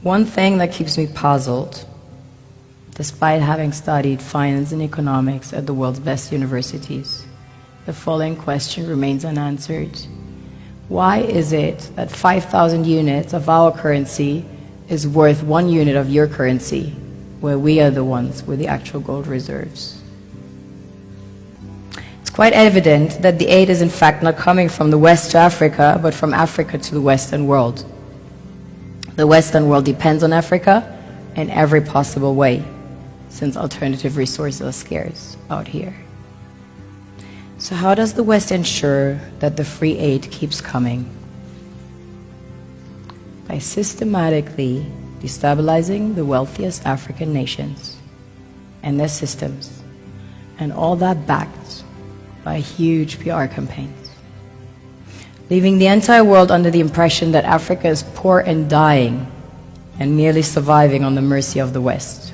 One thing that keeps me puzzled, despite having studied finance and economics at the world's best universities, the following question remains unanswered. Why is it that 5,000 units of our currency is worth 1 unit of your currency, where we are the ones with the actual gold reserves? It's quite evident that the aid is in fact not coming from the West to Africa, but from Africa to the Western world. The Western world depends on Africa in every possible way, since alternative resources are scarce out here. So how does the West ensure that the free aid keeps coming? By systematically destabilizing the wealthiest African nations and their systems, and all that backed by huge PR campaigns, leaving the entire world under the impression that Africa is poor and dying and merely surviving on the mercy of the West.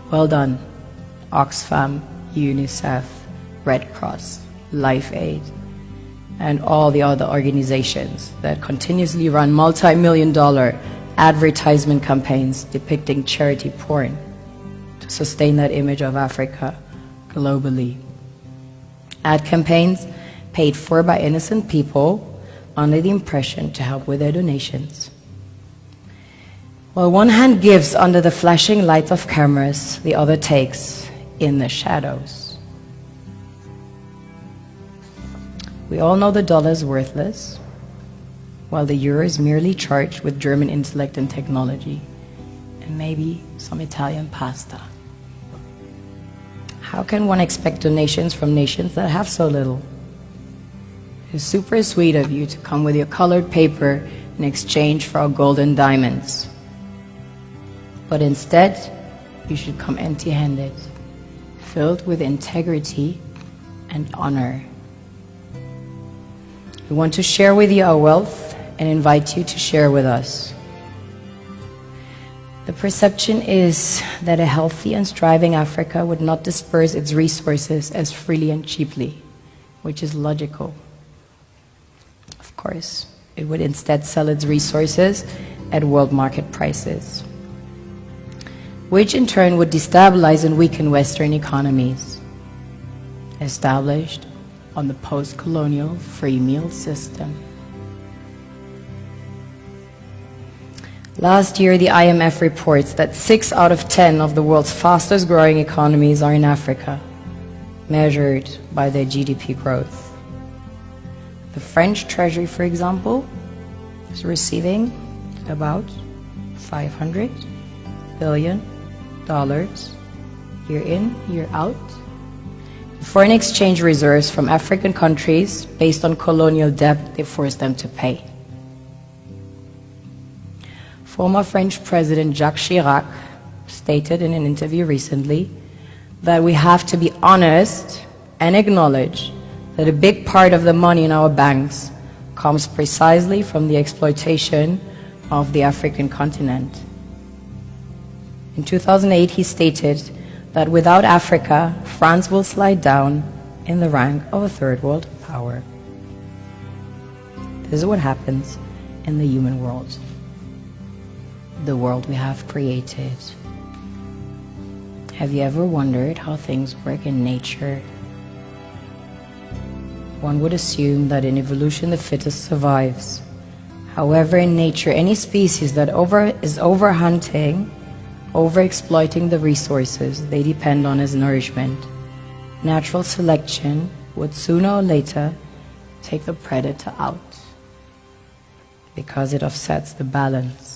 Well done, Oxfam, UNICEF, Red Cross, Life Aid, and all the other organizations that continuously run multi-million-dollar advertisement campaigns depicting charity porn to sustain that image of Africa globally. Ad campaigns paid for by innocent people under the impression to help with their donations. While one hand gives under the flashing lights of cameras, the other takes in the shadows. We all know the dollar is worthless, while the euro is merely charged with German intellect and technology, and maybe some Italian pasta. How can one expect donations from nations that have so little? It's super sweet of you to come with your colored paper in exchange for our gold and diamonds. But instead, you should come empty-handed, filled with integrity and honor. We want to share with you our wealth and invite you to share with us. The perception is that a healthy and striving Africa would not disperse its resources as freely and cheaply, which is logical. Of course, it would instead sell its resources at world market prices, which in turn would destabilize and weaken Western economies, established on the post-colonial free meal system. Last year, the IMF reports that 6 out of 10 of the world's fastest growing economies are in Africa, measured by their GDP growth. The French Treasury, for example, is receiving about $500 billion year in, year out. Foreign exchange reserves from African countries based on colonial debt they forced them to pay. Former French President Jacques Chirac stated in an interview recently that we have to be honest and acknowledge that a big part of the money in our banks comes precisely from the exploitation of the African continent. In 2008, he stated that without Africa, France will slide down in the rank of a third world power. This is what happens in the human world, the world we have created. Have you ever wondered how things work in nature? One would assume that in evolution the fittest survives. However, in nature, any species that is overhunting, overexploiting the resources they depend on as nourishment, natural selection would sooner or later take the predator out, because it offsets the balance.